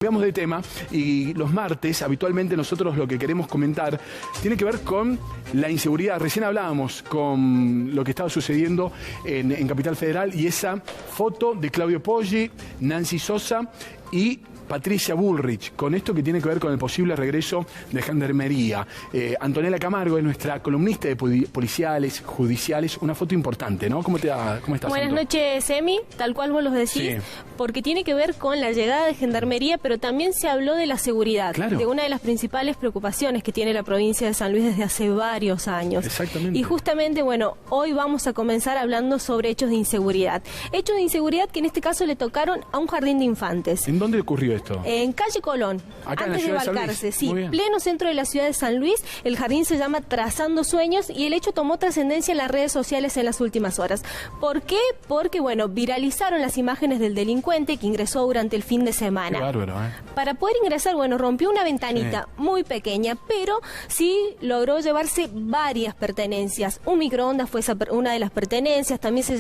Cambiamos de tema y los martes habitualmente nosotros lo que queremos comentar tiene que ver con la inseguridad. Recién hablábamos con lo que estaba sucediendo en Capital Federal y esa foto de Claudio Poggi, Nancy Sosa y Patricia Bullrich, con esto que tiene que ver con el posible regreso de Gendarmería. Antonella Camargo es nuestra columnista de policiales, judiciales, una foto importante, ¿no? ¿Cómo estás? Buenas noches, Emi, tal cual vos los decís, sí, porque tiene que ver con la llegada de Gendarmería, pero también se habló de la seguridad, claro, de una de las principales preocupaciones que tiene la provincia de San Luis desde hace varios años. Exactamente. Y justamente, bueno, hoy vamos a comenzar hablando sobre hechos de inseguridad. Hechos de inseguridad que en este caso le tocaron a un jardín de infantes. ¿En dónde ocurrió esto? En calle Colón, acá antes en la de ciudad Balcarce, de San Luis. sí, pleno centro de la ciudad de San Luis. El jardín se llama Trazando Sueños y el hecho tomó trascendencia en las redes sociales en las últimas horas. ¿Por qué? Porque, bueno, viralizaron las imágenes del delincuente que ingresó durante el fin de semana. Qué bárbaro, ¿eh? Para poder ingresar, bueno, rompió una ventanita muy pequeña, pero sí logró llevarse varias pertenencias. Un microondas fue una de las pertenencias, también se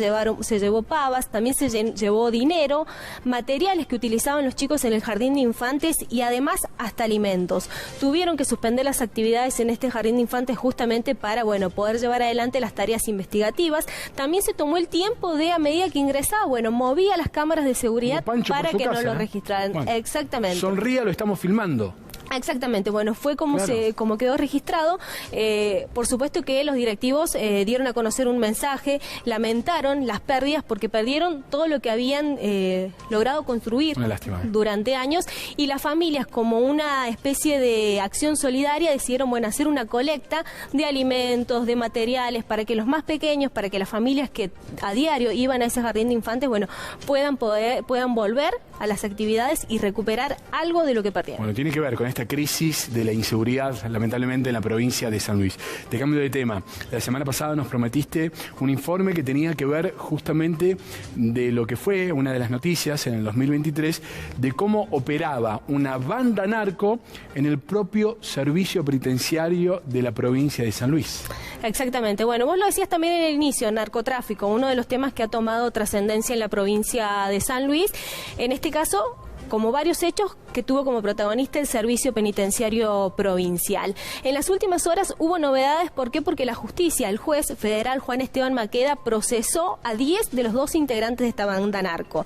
llevó pavas, también se llevó dinero, materiales que utilizaban los chicos en el jardín de infantes y además hasta alimentos. Tuvieron que suspender las actividades en este jardín de infantes justamente para, bueno, poder llevar adelante las tareas investigativas. También se tomó el tiempo de, a medida que ingresaba, bueno, movía las cámaras de seguridad para que no lo registraran. Bueno, exactamente. Sonría, lo estamos filmando. Exactamente, bueno, fue como claro, como quedó registrado. Por supuesto que los directivos dieron a conocer un mensaje, lamentaron las pérdidas porque perdieron todo lo que habían logrado construir durante años, y las familias, como una especie de acción solidaria, decidieron, bueno, hacer una colecta de alimentos, de materiales, para que los más pequeños, para que las familias que a diario iban a ese jardín de infantes, bueno, puedan volver a las actividades y recuperar algo de lo que perdieron. Bueno, tiene que ver con esta crisis de la inseguridad, lamentablemente, en la provincia de San Luis. Te cambio de tema. La semana pasada nos prometiste un informe que tenía que ver justamente de lo que fue una de las noticias en el 2023, de cómo operaba una banda narco en el propio servicio penitenciario de la provincia de San Luis. Exactamente. Bueno, vos lo decías también en el inicio, narcotráfico, uno de los temas que ha tomado trascendencia en la provincia de San Luis. En este caso, como varios hechos que tuvo como protagonista el Servicio Penitenciario Provincial. En las últimas horas hubo novedades. ¿Por qué? Porque la justicia, el juez federal Juan Esteban Maqueda, procesó a 10 de los 12 integrantes de esta banda narco.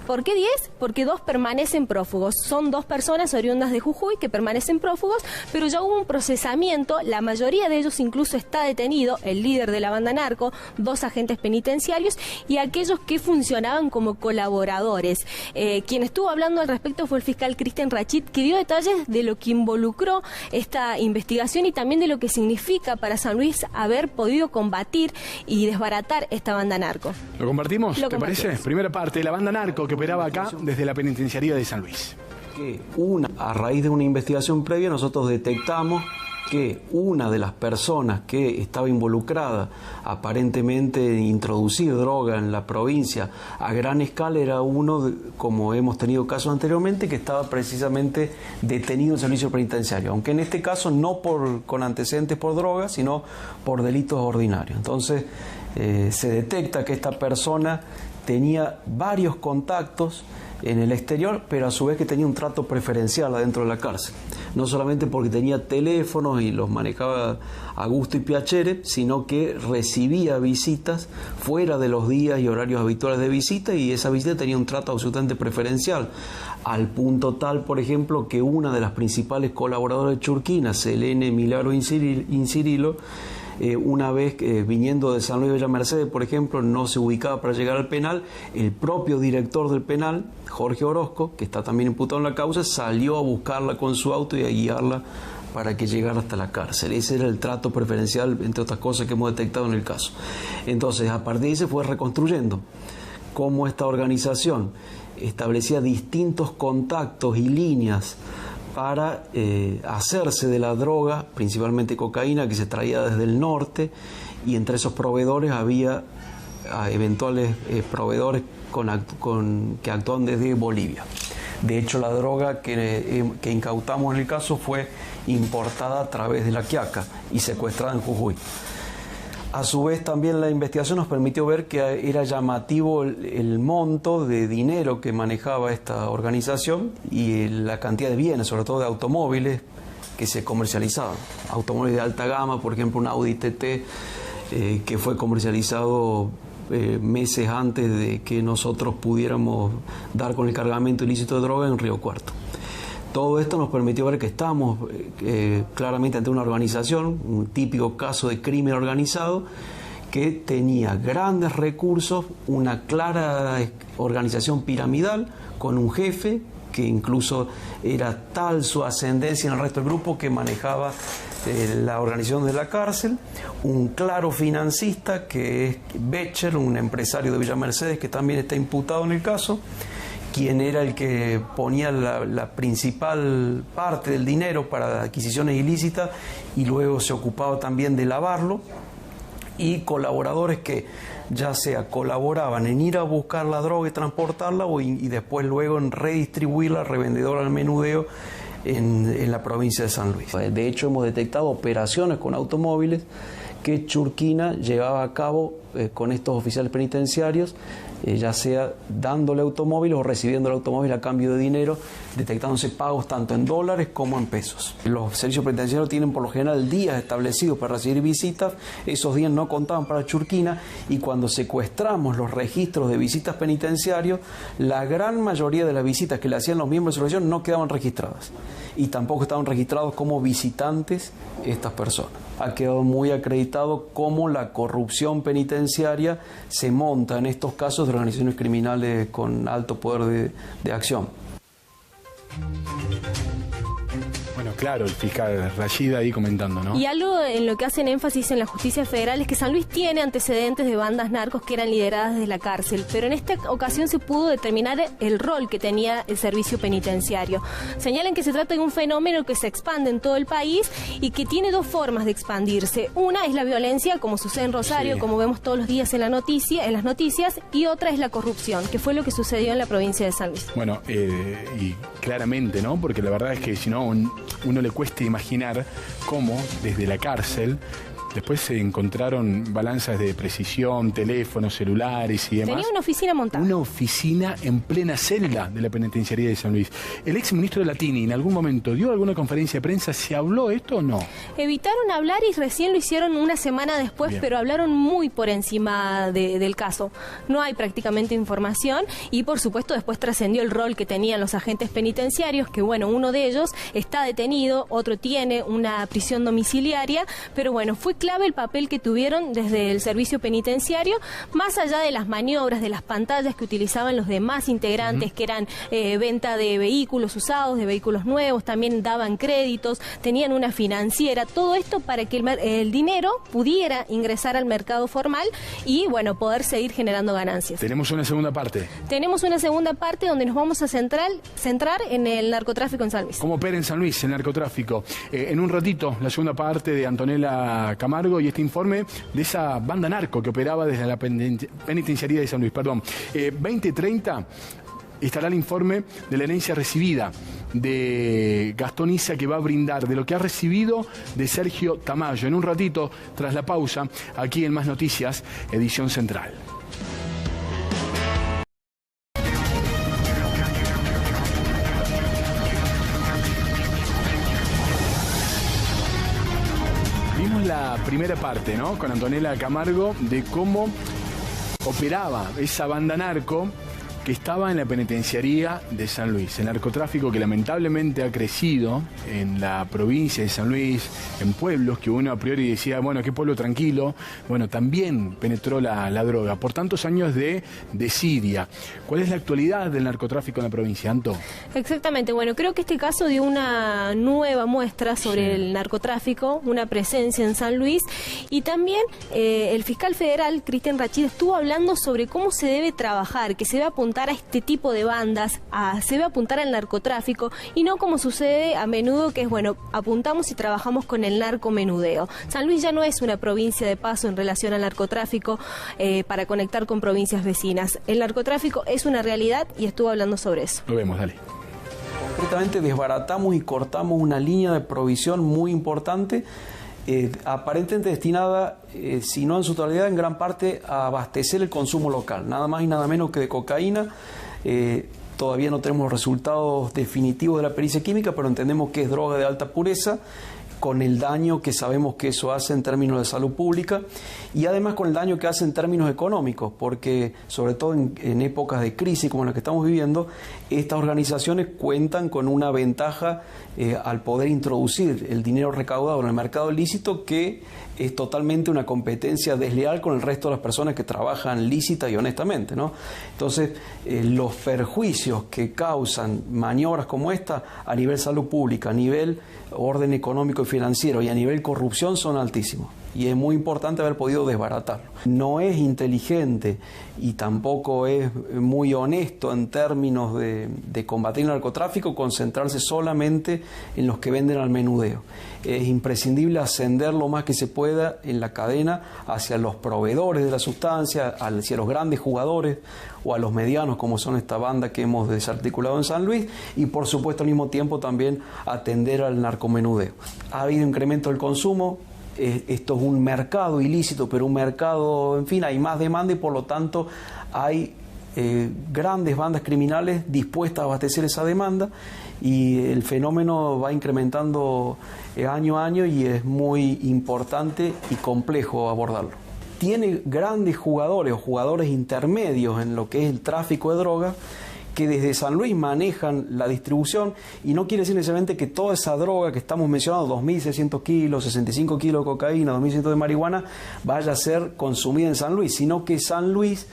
¿Por qué 10? Porque 2 permanecen prófugos. Son 2 personas oriundas de Jujuy que permanecen prófugos, pero ya hubo un procesamiento. La mayoría de ellos incluso está detenido, el líder de la banda narco, 2 agentes penitenciarios y aquellos que funcionaban como colaboradores. Quien estuvo hablando al respecto fue el fiscal Cristian Rachid, que dio detalles de lo que involucró esta investigación y también de lo que significa para San Luis haber podido combatir y desbaratar esta banda narco. ¿Lo compartimos? ¿Te parece? Primera parte, la banda narco que operaba acá desde la penitenciaría de San Luis. A raíz de una investigación previa, nosotros detectamos que una de las personas que estaba involucrada aparentemente en introducir droga en la provincia a gran escala era uno, como hemos tenido casos anteriormente, que estaba precisamente detenido en servicio penitenciario, aunque en este caso no con antecedentes por droga, sino por delitos ordinarios. Entonces se detecta que esta persona tenía varios contactos en el exterior, pero a su vez que tenía un trato preferencial adentro de la cárcel. No solamente porque tenía teléfonos y los manejaba a gusto y piacere, sino que recibía visitas fuera de los días y horarios habituales de visita, y esa visita tenía un trato absolutamente preferencial, al punto tal, por ejemplo, que una de las principales colaboradoras de Churquina, Selene Milagro Incirilo, una vez viniendo de San Luis de Villa Mercedes, por ejemplo, no se ubicaba para llegar al penal, el propio director del penal, Jorge Orozco, que está también imputado en la causa, salió a buscarla con su auto y a guiarla para que llegara hasta la cárcel. Ese era el trato preferencial, entre otras cosas que hemos detectado en el caso. Entonces, a partir de ahí se fue reconstruyendo cómo esta organización establecía distintos contactos y líneas para hacerse de la droga, principalmente cocaína, que se traía desde el norte, y entre esos proveedores había eventuales proveedores que actuaban desde Bolivia. De hecho, la droga que incautamos en el caso fue importada a través de La Quiaca y secuestrada en Jujuy. A su vez también la investigación nos permitió ver que era llamativo el monto de dinero que manejaba esta organización y la cantidad de bienes, sobre todo de automóviles que se comercializaban. Automóviles de alta gama, por ejemplo un Audi TT que fue comercializado meses antes de que nosotros pudiéramos dar con el cargamento ilícito de droga en Río Cuarto. Todo esto nos permitió ver que estamos claramente ante una organización, un típico caso de crimen organizado, que tenía grandes recursos, una clara organización piramidal, con un jefe que incluso era tal su ascendencia en el resto del grupo que manejaba la organización de la cárcel, un claro financista que es Becher, un empresario de Villa Mercedes que también está imputado en el caso, quien era el que ponía la principal parte del dinero para adquisiciones ilícitas y luego se ocupaba también de lavarlo, y colaboradores que ya sea colaboraban en ir a buscar la droga y transportarla y después luego en redistribuirla, revendedor al menudeo en la provincia de San Luis. De hecho hemos detectado operaciones con automóviles que Churquina llevaba a cabo con estos oficiales penitenciarios, ya sea dándole automóvil o recibiendo el automóvil a cambio de dinero, detectándose pagos tanto en dólares como en pesos. Los servicios penitenciarios tienen por lo general días establecidos para recibir visitas, esos días no contaban para Churquina, y cuando secuestramos los registros de visitas penitenciarios, la gran mayoría de las visitas que le hacían los miembros de la asociación no quedaban registradas y tampoco estaban registrados como visitantes estas personas. Ha quedado muy acreditado cómo la corrupción penitenciaria se monta en estos casos de organizaciones criminales con alto poder de acción. Bueno, claro, el fiscal Rashid ahí comentando, ¿no? Y algo en lo que hacen énfasis en la justicia federal es que San Luis tiene antecedentes de bandas narcos que eran lideradas desde la cárcel, pero en esta ocasión se pudo determinar el rol que tenía el servicio penitenciario. Señalan que se trata de un fenómeno que se expande en todo el país y que tiene dos formas de expandirse. Una es la violencia, como sucede en Rosario, sí, como vemos todos los días en las noticias, y otra es la corrupción, que fue lo que sucedió en la provincia de San Luis. Bueno, y claramente, ¿no? Porque la verdad es que si no, uno le cuesta imaginar cómo desde la cárcel después se encontraron balanzas de precisión, teléfonos, celulares y demás. Tenía una oficina montada. Una oficina en plena celda de la penitenciaría de San Luis. El ex ministro de Latini en algún momento dio alguna conferencia de prensa. ¿Se habló esto o no? Evitaron hablar y recién lo hicieron una semana después. Bien. Pero hablaron muy por encima del caso. No hay prácticamente información y por supuesto después trascendió el rol que tenían los agentes penitenciarios, que bueno, uno de ellos está detenido, otro tiene una prisión domiciliaria, pero bueno, fue clave el papel que tuvieron desde el servicio penitenciario, más allá de las maniobras, de las pantallas que utilizaban los demás integrantes, que eran venta de vehículos usados, de vehículos nuevos, también daban créditos, tenían una financiera, todo esto para que el dinero pudiera ingresar al mercado formal y, bueno, poder seguir generando ganancias. Tenemos una segunda parte. Tenemos una segunda parte donde nos vamos a centrar en el narcotráfico en San Luis. ¿Cómo opera en San Luis el narcotráfico? En un ratito, la segunda parte de Antonella Camargo y este informe de esa banda narco que operaba desde la penitenciaría de San Luis. 20:30 estará el informe de la herencia recibida de Gastón Issa, que va a brindar de lo que ha recibido de Sergio Tamayo. En un ratito, tras la pausa, aquí en Más Noticias, edición central. Vimos la primera parte, ¿no? Con Antonella Camargo, de cómo operaba esa banda narco que estaba en la penitenciaría de San Luis. El narcotráfico que lamentablemente ha crecido en la provincia de San Luis, en pueblos que uno a priori decía, bueno, qué pueblo tranquilo. Bueno, también penetró la droga por tantos años de desidia. ¿Cuál es la actualidad del narcotráfico en la provincia, Anto? Exactamente, bueno, creo que este caso dio una nueva muestra sobre el narcotráfico, una presencia en San Luis, y también el fiscal federal, Cristian Rachid, estuvo hablando sobre cómo se debe trabajar, que se debe apuntar a este tipo de bandas, se debe apuntar al narcotráfico y no como sucede a menudo, que es, bueno, apuntamos y trabajamos con el narcomenudeo. San Luis ya no es una provincia de paso en relación al narcotráfico para conectar con provincias vecinas. El narcotráfico es una realidad y estuvo hablando sobre eso. Lo vemos, dale. Concretamente desbaratamos y cortamos una línea de provisión muy importante aparentemente destinada, si no en su totalidad, en gran parte a abastecer el consumo local, nada más y nada menos que de cocaína. Todavía no tenemos los resultados definitivos de la pericia química, pero entendemos que es droga de alta pureza, con el daño que sabemos que eso hace en términos de salud pública y además con el daño que hace en términos económicos, porque sobre todo en épocas de crisis como la que estamos viviendo, estas organizaciones cuentan con una ventaja al poder introducir el dinero recaudado en el mercado ilícito, que es totalmente una competencia desleal con el resto de las personas que trabajan lícita y honestamente, ¿no? Entonces, los perjuicios que causan maniobras como esta a nivel salud pública, a nivel orden económico y financiero y a nivel corrupción son altísimos. Y es muy importante haber podido desbaratarlo. No es inteligente y tampoco es muy honesto en términos de combatir el narcotráfico concentrarse solamente en los que venden al menudeo. Es imprescindible ascender lo más que se pueda en la cadena hacia los proveedores de la sustancia, hacia los grandes jugadores o a los medianos, como son esta banda que hemos desarticulado en San Luis, y por supuesto al mismo tiempo también atender al narcomenudeo. Ha habido incremento del consumo. Esto es un mercado ilícito, pero un mercado, en fin, hay más demanda y por lo tanto hay grandes bandas criminales dispuestas a abastecer esa demanda y el fenómeno va incrementando año a año y es muy importante y complejo abordarlo. Tiene grandes jugadores o jugadores intermedios en lo que es el tráfico de drogas, que desde San Luis manejan la distribución, y no quiere decir necesariamente que toda esa droga que estamos mencionando, 2.600 kilos, 65 kilos de cocaína, 2.600 de marihuana, vaya a ser consumida en San Luis, sino que San Luis,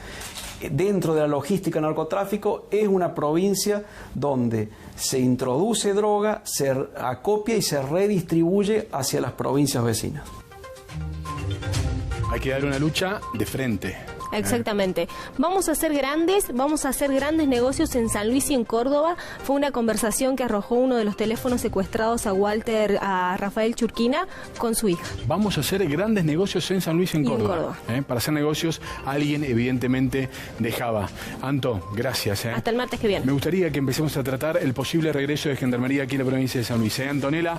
dentro de la logística narcotráfico, es una provincia donde se introduce droga, se acopia y se redistribuye hacia las provincias vecinas. Hay que dar una lucha de frente. Exactamente. Vamos a hacer grandes negocios en San Luis y en Córdoba. Fue una conversación que arrojó uno de los teléfonos secuestrados a Rafael Churquina con su hija. Vamos a hacer grandes negocios en San Luis y en Córdoba. Para hacer negocios, alguien evidentemente dejaba. Anto, gracias. Hasta el martes que viene. Me gustaría que empecemos a tratar el posible regreso de Gendarmería aquí en la provincia de San Luis. Antonella.